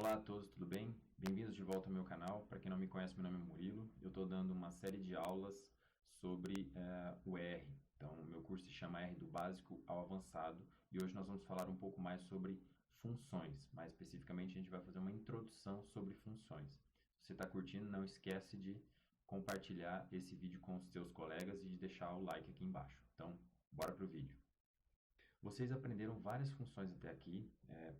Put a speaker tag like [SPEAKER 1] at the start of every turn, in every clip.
[SPEAKER 1] Olá a todos, tudo bem? Bem-vindos de volta ao meu canal. Para quem não me conhece, meu nome é Murilo. Eu estou dando uma série de aulas sobre o R. Então, o meu curso se chama R do Básico ao Avançado e hoje nós vamos falar um pouco mais sobre funções. Mais especificamente, a gente vai fazer uma introdução sobre funções. Se você está curtindo, não esquece de compartilhar esse vídeo com os seus colegas e de deixar o like aqui embaixo. Então, bora para o vídeo. Vocês aprenderam várias funções até aqui,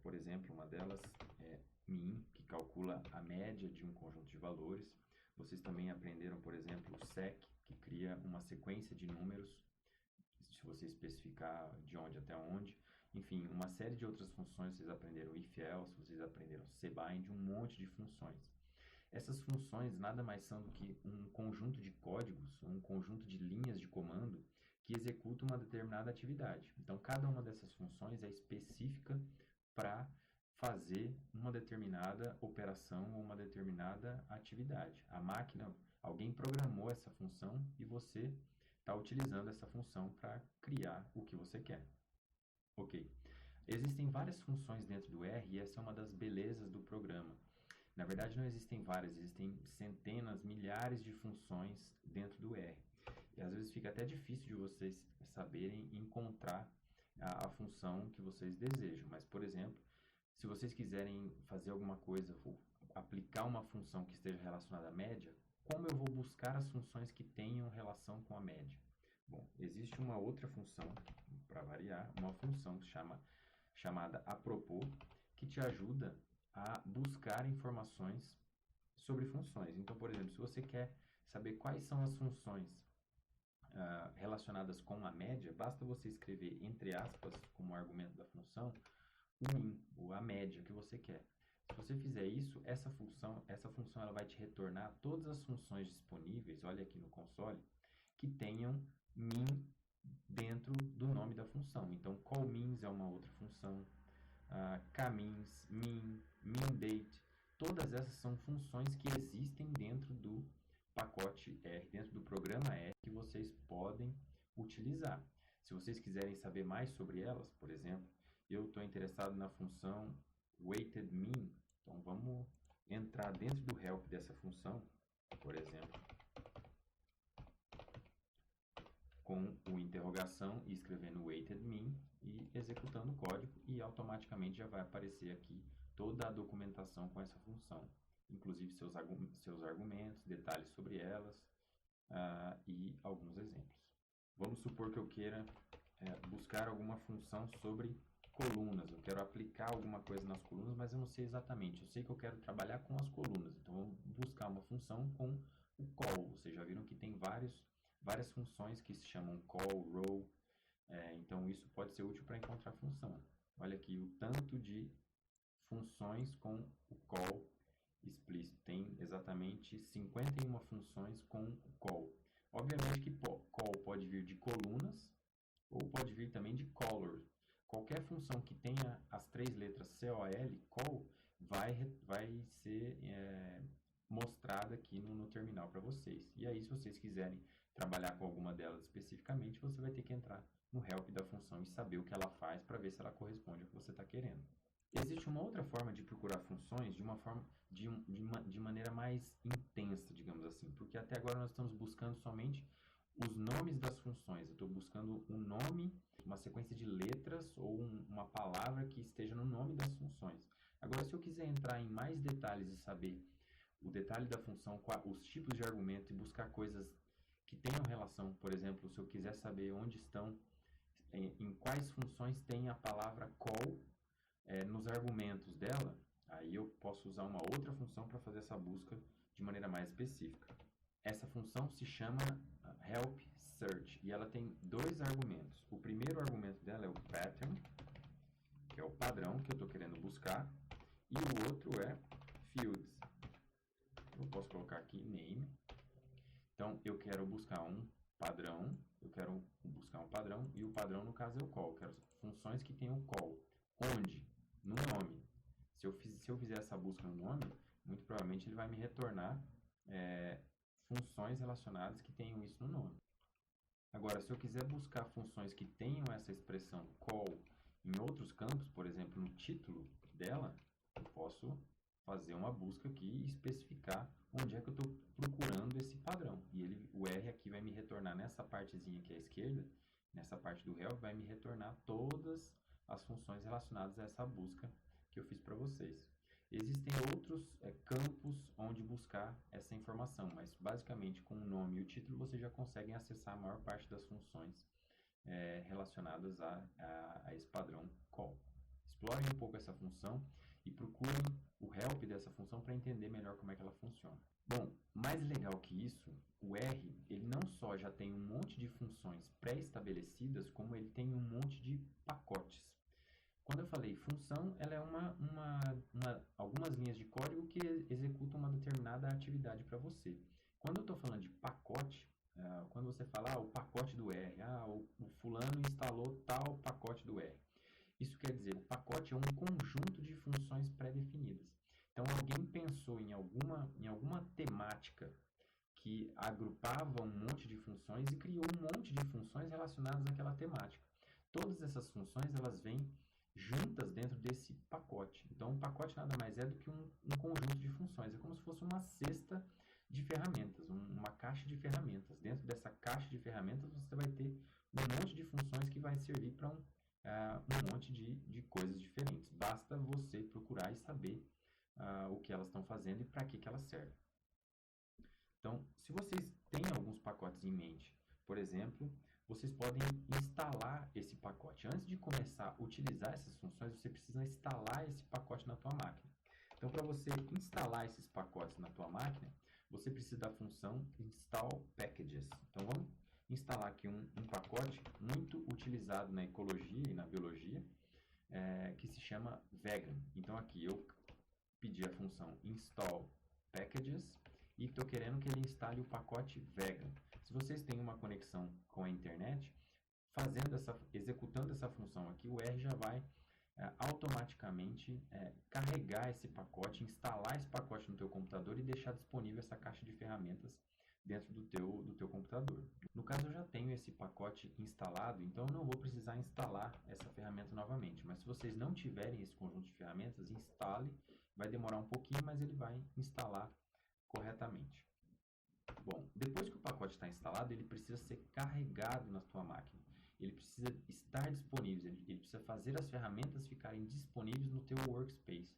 [SPEAKER 1] por exemplo, uma delas é min, que calcula a média de um conjunto de valores. Vocês também aprenderam, por exemplo, o sec, que cria uma sequência de números, se você especificar de onde até onde. Enfim, uma série de outras funções, vocês aprenderam if else, vocês aprenderam cbind, um monte de funções. Essas funções nada mais são do que um conjunto de códigos, um conjunto de linhas de comando que executa uma determinada atividade. Então, cada uma dessas funções é específica para fazer uma determinada operação ou uma determinada atividade. A máquina, alguém programou essa função e você está utilizando essa função para criar o que você quer. Ok. Existem várias funções dentro do R e essa é uma das belezas do programa. Na verdade, não existem várias, existem centenas, milhares de funções dentro do R. E às vezes fica até difícil de vocês saberem encontrar a função que vocês desejam. Mas, por exemplo, se vocês quiserem fazer alguma coisa, ou aplicar uma função que esteja relacionada à média, como eu vou buscar as funções que tenham relação com a média? Bom, existe uma outra função, para variar, uma função chamada apropos, que te ajuda a buscar informações sobre funções. Então, por exemplo, se você quer saber quais são as funções relacionadas com a média, basta você escrever entre aspas, como argumento da função, o min, ou a média que você quer. Se você fizer isso, essa função ela vai te retornar todas as funções disponíveis, olha aqui no console, que tenham min dentro do nome da função. Então, callmins é uma outra função, kmins, min, mindate, todas essas são funções que existem dentro do pacote R, dentro do programa R, que vocês podem utilizar. Se vocês quiserem saber mais sobre elas, por exemplo, eu estou interessado na função weighted min, então vamos entrar dentro do help dessa função, por exemplo, com o interrogação e escrevendo weighted min e executando o código e automaticamente já vai aparecer aqui toda a documentação com essa função, inclusive seus argumentos, detalhes sobre elas e alguns exemplos. Vamos supor que eu queira buscar alguma função sobre colunas, eu quero aplicar alguma coisa nas colunas, mas eu não sei exatamente, eu sei que eu quero trabalhar com as colunas, então vamos buscar uma função com o call. Vocês já viram que tem várias funções que se chamam call, row, então isso pode ser útil para encontrar função. Olha aqui o tanto de funções com o call explícito, tem exatamente 51 funções com o call. Obviamente que call pode vir de colunas ou pode vir também de color. Qualquer função que tenha as três letras call, vai ser mostrada aqui no terminal para vocês. E aí, se vocês quiserem trabalhar com alguma delas especificamente, você vai ter que entrar no help da função e saber o que ela faz para ver se ela corresponde ao que você está querendo. Existe uma outra forma de procurar funções de maneira mais intensa, digamos assim, porque até agora nós estamos buscando somente os nomes das funções. Eu estou buscando um nome, uma sequência de letras ou uma palavra que esteja no nome das funções. Agora, se eu quiser entrar em mais detalhes e saber o detalhe da função, os tipos de argumento e buscar coisas que tenham relação, por exemplo, se eu quiser saber onde estão, em quais funções tem a palavra call nos argumentos dela, aí eu posso usar uma outra função para fazer essa busca de maneira mais específica. Essa função se chama help search e ela tem dois argumentos. O primeiro argumento dela é o pattern, que é o padrão que eu estou querendo buscar, e o outro é fields. Eu posso colocar aqui name. Então eu quero buscar um padrão, e o padrão no caso é o call. Eu quero funções que tenham call. Onde? No nome. Se eu fizer essa busca no nome, muito provavelmente ele vai me retornar funções relacionadas que tenham isso no nome. Agora, se eu quiser buscar funções que tenham essa expressão call em outros campos, por exemplo, no título dela, eu posso fazer uma busca aqui e especificar onde é que eu estou procurando esse padrão. E o R aqui vai me retornar nessa partezinha aqui à esquerda, nessa parte do help, vai me retornar todas as funções relacionadas a essa busca que eu fiz para vocês. Existem outros campos onde buscar essa informação, mas basicamente com o nome e o título você já consegue acessar a maior parte das funções relacionadas a esse padrão call. Explorem um pouco essa função e procurem o help dessa função para entender melhor como é que ela funciona. Bom, mais legal que isso, o R ele não só já tem um monte de funções pré-estabelecidas, como ele tem um monte de pacotes. Quando eu falei função, ela é algumas linhas de código que executam uma determinada atividade para você. Quando eu estou falando de pacote, quando você fala o pacote do R, o fulano instalou tal pacote do R. Isso quer dizer, o pacote é um conjunto de funções pré-definidas. Então, alguém pensou em alguma temática que agrupava um monte de funções e criou um monte de funções relacionadas àquela temática. Todas essas funções, elas vêm juntas dentro desse pacote. Então, um pacote nada mais é do que um conjunto de funções. É como se fosse uma cesta de ferramentas, uma caixa de ferramentas. Dentro dessa caixa de ferramentas, você vai ter um monte de funções que vai servir para um monte de coisas diferentes. Basta você procurar e saber o que elas estão fazendo e para que elas servem. Então, se vocês têm alguns pacotes em mente, por exemplo, vocês podem instalar esse pacote. Antes de começar a utilizar essas funções, você precisa instalar esse pacote na tua máquina. Então, para você instalar esses pacotes na tua máquina, você precisa da função install packages. Então, vamos instalar aqui um pacote muito utilizado na ecologia e na biologia, que se chama vegan. Então, aqui eu pedi a função install packages e estou querendo que ele instale o pacote vegan. Se vocês têm uma conexão com a internet, executando essa função aqui, o R já vai automaticamente carregar esse pacote, instalar esse pacote no teu computador e deixar disponível essa caixa de ferramentas dentro do teu computador. No caso, eu já tenho esse pacote instalado, então eu não vou precisar instalar essa ferramenta novamente. Mas se vocês não tiverem esse conjunto de ferramentas, instale. Vai demorar um pouquinho, mas ele vai instalar corretamente. Bom, depois que o pacote está instalado, ele precisa ser carregado na sua máquina. Ele precisa estar disponível, ele precisa fazer as ferramentas ficarem disponíveis no teu workspace,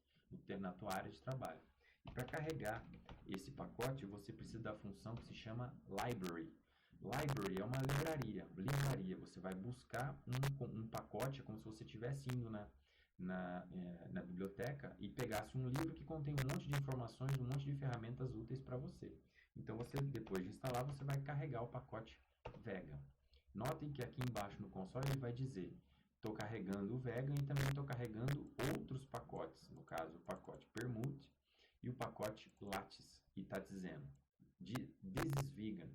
[SPEAKER 1] na tua área de trabalho. E para carregar esse pacote, você precisa da função que se chama library. Library é uma livraria. Você vai buscar um pacote, é como se você estivesse indo na biblioteca e pegasse um livro que contém um monte de informações, um monte de ferramentas úteis para você. Então, depois de instalar, você vai carregar o pacote vegan. Notem que aqui embaixo no console ele vai dizer: estou carregando o vegan e também estou carregando outros pacotes, no caso o pacote permute e o pacote lattice, e está dizendo this is vegan,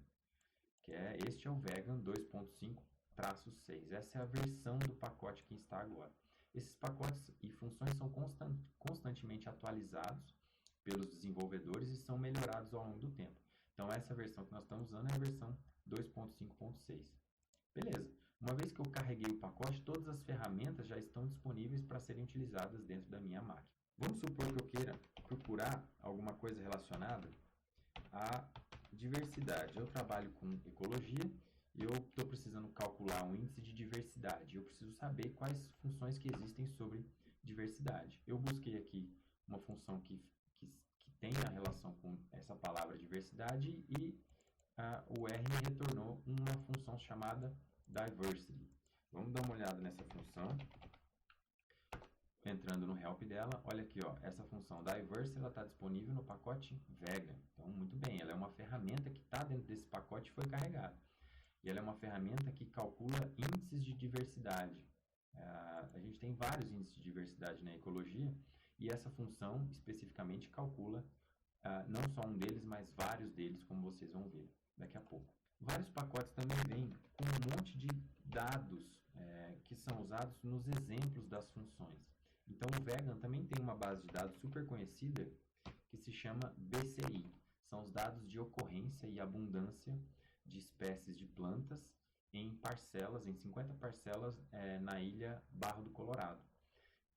[SPEAKER 1] que este é o vegan 2.5-6. Essa é a versão do pacote que está agora. Esses pacotes e funções são constantemente atualizados pelos desenvolvedores e são melhorados ao longo do tempo. Então, essa versão que nós estamos usando é a versão 2.5.6. Beleza. Uma vez que eu carreguei o pacote, todas as ferramentas já estão disponíveis para serem utilizadas dentro da minha máquina. Vamos supor que eu queira procurar alguma coisa relacionada à diversidade. Eu trabalho com ecologia e eu estou precisando calcular um índice de diversidade. Eu preciso saber quais funções que existem sobre diversidade. Eu busquei aqui uma função que tem a relação com essa palavra diversidade e o R me retornou uma função chamada diversity. Vamos dar uma olhada nessa função. Entrando no help dela, olha aqui, essa função diversity está disponível no pacote vegan. Então, muito bem, ela é uma ferramenta que está dentro desse pacote e foi carregada. E ela é uma ferramenta que calcula índices de diversidade. A gente tem vários índices de diversidade na ecologia e essa função especificamente calcula não só um deles, mas vários deles, como vocês vão ver daqui a pouco. Vários pacotes também vêm com um monte de dados que são usados nos exemplos das funções. Então, o vegan também tem uma base de dados super conhecida que se chama BCI. São os dados de ocorrência e abundância de espécies de plantas em 50 parcelas na ilha Barra do Colorado.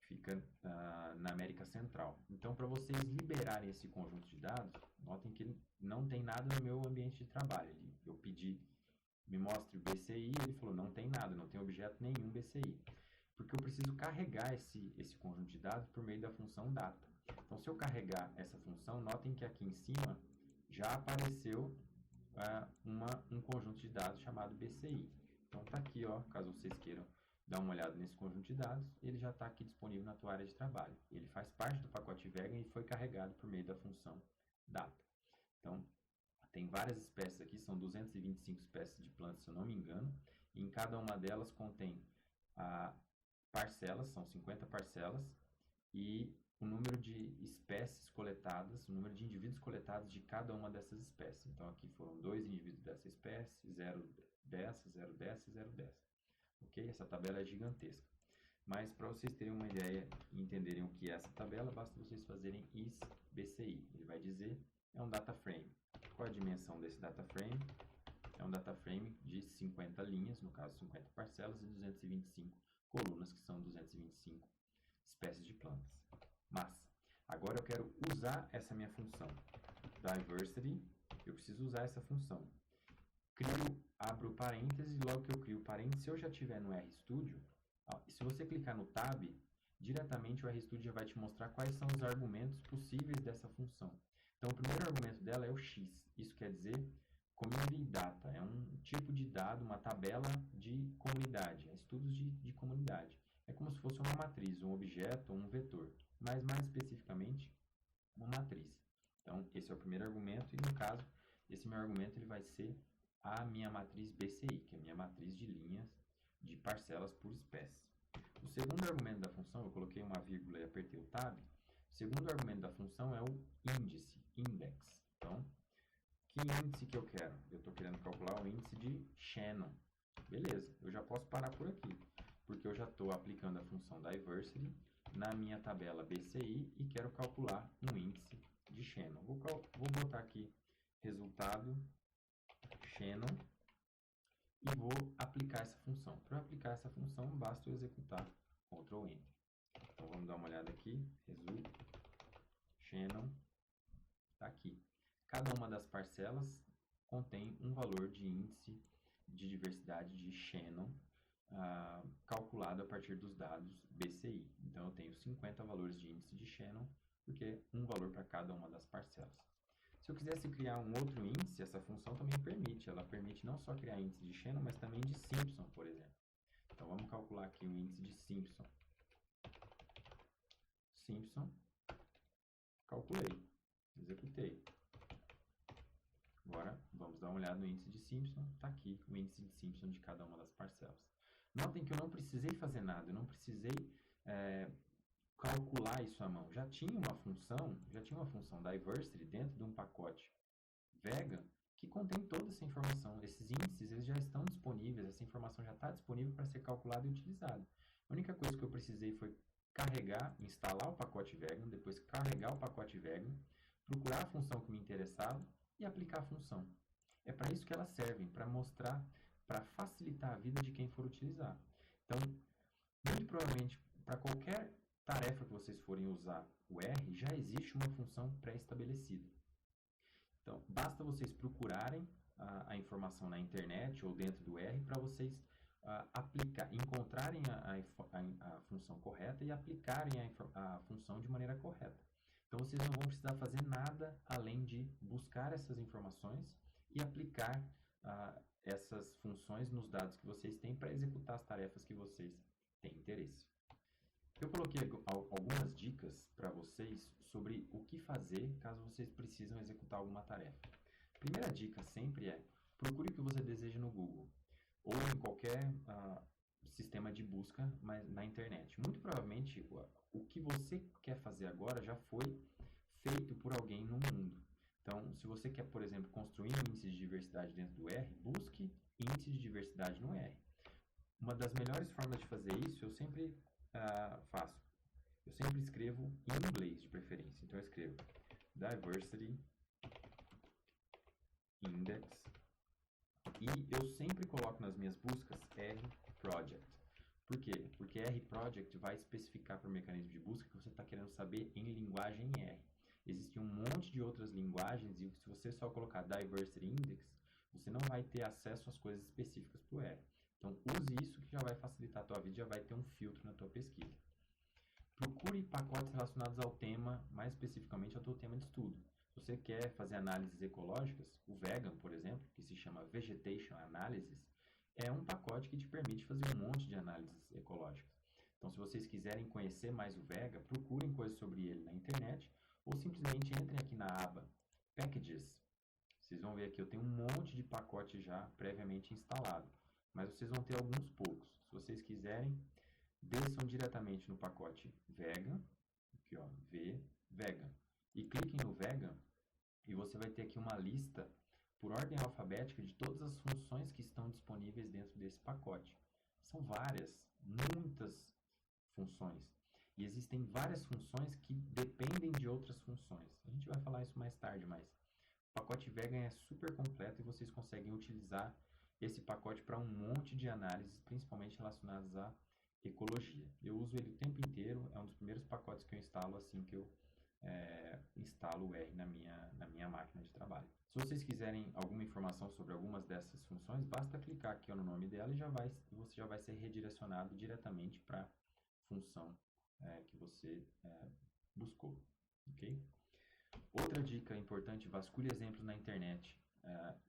[SPEAKER 1] fica na América Central. Então, para vocês liberarem esse conjunto de dados, notem que não tem nada no meu ambiente de trabalho. Eu pedi, me mostre o BCI, ele falou, não tem nada, não tem objeto nenhum BCI. Porque eu preciso carregar esse conjunto de dados por meio da função data. Então, se eu carregar essa função, notem que aqui em cima já apareceu um conjunto de dados chamado BCI. Então, está aqui, ó, caso vocês queiram dar uma olhada nesse conjunto de dados, ele já está aqui disponível na tua área de trabalho. Ele faz parte do pacote Vegan e foi carregado por meio da função data. Então, tem várias espécies aqui, são 225 espécies de plantas, se eu não me engano, e em cada uma delas contém parcelas, são 50 parcelas, e o número de espécies coletadas, o número de indivíduos coletados de cada uma dessas espécies. Então, aqui foram 2 indivíduos dessa espécie, 0 dessa, 0 dessa e 0 dessa. Ok? Essa tabela é gigantesca. Mas, para vocês terem uma ideia e entenderem o que é essa tabela, basta vocês fazerem is.bci. Ele vai dizer, é um data frame. Qual a dimensão desse data frame? É um data frame de 50 linhas, no caso 50 parcelas, e 225 colunas, que são 225 espécies de plantas. Mas, agora eu quero usar essa minha função diversity, eu preciso usar essa função. Abro parênteses, logo que eu crio parênteses, se eu já estiver no RStudio, se você clicar no Tab, diretamente o RStudio já vai te mostrar quais são os argumentos possíveis dessa função. Então, o primeiro argumento dela é o X, isso quer dizer Community Data, é um tipo de dado, uma tabela de comunidade, estudos de comunidade. É como se fosse uma matriz, um objeto ou um vetor, mas mais especificamente, uma matriz. Então, esse é o primeiro argumento e, no caso, esse meu argumento ele vai ser a minha matriz BCI, que é a minha matriz de linhas de parcelas por espécie. O segundo argumento da função, eu coloquei uma vírgula e apertei o Tab. O segundo argumento da função é o índice, index. Então, que índice que eu quero? Eu estou querendo calcular o índice de Shannon. Beleza, eu já posso parar por aqui, porque eu já estou aplicando a função diversity na minha tabela BCI e quero calcular um índice de Shannon. Vou botar aqui resultado Shannon e vou aplicar essa função. Para aplicar essa função, basta eu executar Ctrl Enter. Então, vamos dar uma olhada aqui. Result Shannon está aqui. Cada uma das parcelas contém um valor de índice de diversidade de Shannon calculado a partir dos dados BCI. Então, eu tenho 50 valores de índice de Shannon, porque um valor para cada uma das parcelas. Se eu quisesse criar um outro índice, essa função também permite. Ela permite não só criar índice de Shannon, mas também de Simpson, por exemplo. Então, vamos calcular aqui o índice de Simpson. Simpson, calculei, executei. Agora, vamos dar uma olhada no índice de Simpson. Está aqui o índice de Simpson de cada uma das parcelas. Notem que eu não precisei fazer nada, eu não precisei calcular isso à mão. Já tinha uma função diversity dentro de um pacote Vegan que contém toda essa informação. Esses índices eles já estão disponíveis, essa informação já está disponível para ser calculada e utilizada. A única coisa que eu precisei foi carregar, instalar o pacote Vegan, depois carregar o pacote Vegan, procurar a função que me interessava e aplicar a função. É para isso que elas servem, para mostrar, para facilitar a vida de quem for utilizar. Então, muito provavelmente, para qualquer tarefa que vocês forem usar o R, já existe uma função pré-estabelecida. Então, basta vocês procurarem a informação na internet ou dentro do R para vocês encontrarem a função correta e aplicarem a função de maneira correta. Então, vocês não vão precisar fazer nada além de buscar essas informações e aplicar essas funções nos dados que vocês têm para executar as tarefas que vocês têm interesse. Eu coloquei algumas dicas para vocês sobre o que fazer caso vocês precisam executar alguma tarefa. A primeira dica sempre é procure o que você deseja no Google ou em qualquer sistema de busca na internet. Muito provavelmente o que você quer fazer agora já foi feito por alguém no mundo. Então, se você quer, por exemplo, construir um índice de diversidade dentro do R, busque índice de diversidade no R. Uma das melhores formas de fazer isso, eu sempre faço. Eu sempre escrevo em inglês, de preferência. Então, eu escrevo Diversity Index e eu sempre coloco nas minhas buscas R Project. Por quê? Porque RProject vai especificar para o mecanismo de busca que você está querendo saber em linguagem R. Existem um monte de outras linguagens e se você só colocar Diversity Index, você não vai ter acesso às coisas específicas para o R. Então, use isso que já vai facilitar a tua vida, já vai ter um filtro na tua pesquisa. Procure pacotes relacionados ao tema, mais especificamente ao teu tema de estudo. Se você quer fazer análises ecológicas, o Vegan, por exemplo, que se chama Vegetation Analysis, é um pacote que te permite fazer um monte de análises ecológicas. Então, se vocês quiserem conhecer mais o Vega, procurem coisas sobre ele na internet ou simplesmente entrem aqui na aba Packages. Vocês vão ver aqui, eu tenho um monte de pacote já previamente instalado, mas vocês vão ter alguns poucos. Se vocês quiserem, desçam diretamente no pacote Vegan, aqui ó, Vegan, e cliquem no Vegan e você vai ter aqui uma lista por ordem alfabética de todas as funções que estão disponíveis dentro desse pacote. São várias, muitas funções. E existem várias funções que dependem de outras funções. A gente vai falar isso mais tarde, mas o pacote Vegan é super completo e vocês conseguem utilizar esse pacote para um monte de análises, principalmente relacionadas à ecologia. Eu uso ele o tempo inteiro, é um dos primeiros pacotes que eu instalo assim que eu instalo o R na minha máquina de trabalho. Se vocês quiserem alguma informação sobre algumas dessas funções, basta clicar aqui no nome dela e você já vai ser redirecionado diretamente para a função que você buscou. Okay? Outra dica importante, vasculhe exemplos na internet.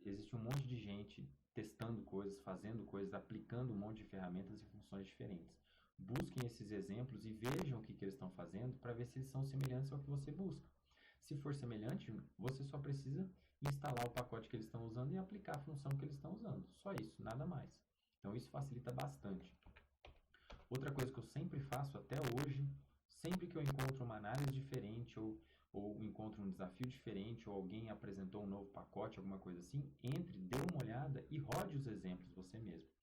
[SPEAKER 1] Existe um monte de gente testando coisas, fazendo coisas, aplicando um monte de ferramentas e funções diferentes. Busquem esses exemplos e vejam o que eles estão fazendo para ver se eles são semelhantes ao que você busca. Se for semelhante, você só precisa instalar o pacote que eles estão usando e aplicar a função que eles estão usando. Só isso, nada mais. Então isso facilita bastante. Outra coisa que eu sempre faço até hoje, sempre que eu encontro uma análise diferente ou encontro um desafio diferente ou alguém apresentou um novo pacote, alguma coisa assim, entre, dê uma olhada e rode os exemplos você mesmo.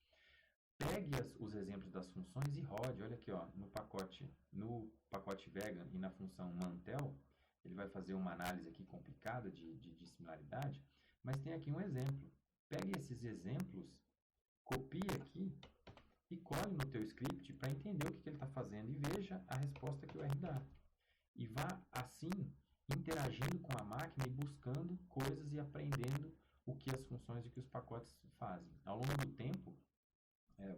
[SPEAKER 1] Pegue os exemplos das funções e rode. Olha aqui, ó, no pacote Vegan e na função Mantel, ele vai fazer uma análise aqui complicada de similaridade, mas tem aqui um exemplo. Pegue esses exemplos, copie aqui e cole no teu script para entender o que ele está fazendo e veja a resposta que o R dá. E vá, assim, interagindo com a máquina e buscando coisas e aprendendo o que as funções e o que os pacotes fazem. Ao longo do tempo,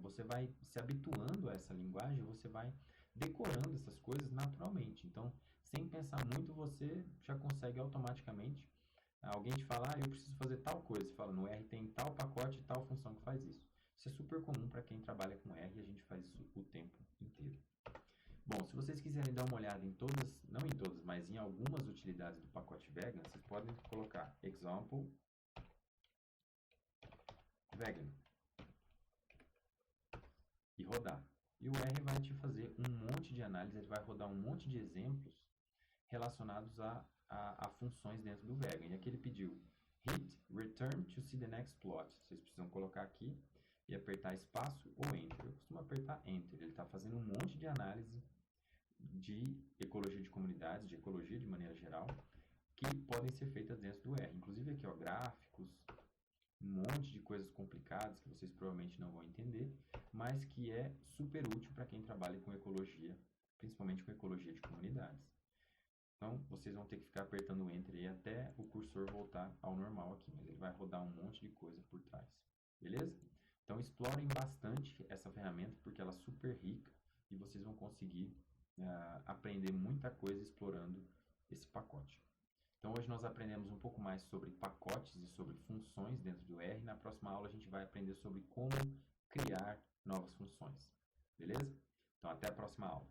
[SPEAKER 1] você vai se habituando a essa linguagem, você vai decorando essas coisas naturalmente. Então, sem pensar muito, você já consegue automaticamente. Alguém te fala, eu preciso fazer tal coisa. Você fala, no R tem tal pacote e tal função que faz isso. Isso é super comum para quem trabalha com R e a gente faz isso o tempo inteiro. Bom, se vocês quiserem dar uma olhada em todas, não em todas, mas em algumas utilidades do pacote Vegan, vocês podem colocar example Vegan e rodar. E o R vai te fazer um monte de análise, ele vai rodar um monte de exemplos relacionados a funções dentro do Vegan. E aqui ele pediu hit return to see the next plot. Vocês precisam colocar aqui e apertar espaço ou enter. Eu costumo apertar enter. Ele está fazendo um monte de análise de ecologia de comunidades, de ecologia de maneira geral, que podem ser feitas dentro do R. Inclusive aqui, ó, gráficos, um monte de coisas complicadas que vocês provavelmente não vão entender, mas que é super útil para quem trabalha com ecologia, principalmente com ecologia de comunidades. Então, vocês vão ter que ficar apertando o Enter aí até o cursor voltar ao normal aqui, mas ele vai rodar um monte de coisa por trás, beleza? Então, explorem bastante essa ferramenta, porque ela é super rica e vocês vão conseguir aprender muita coisa explorando esse pacote. Então, hoje nós aprendemos um pouco mais sobre pacotes e sobre funções dentro do R. Na próxima aula, a gente vai aprender sobre como criar novas funções, beleza? Então, até a próxima aula.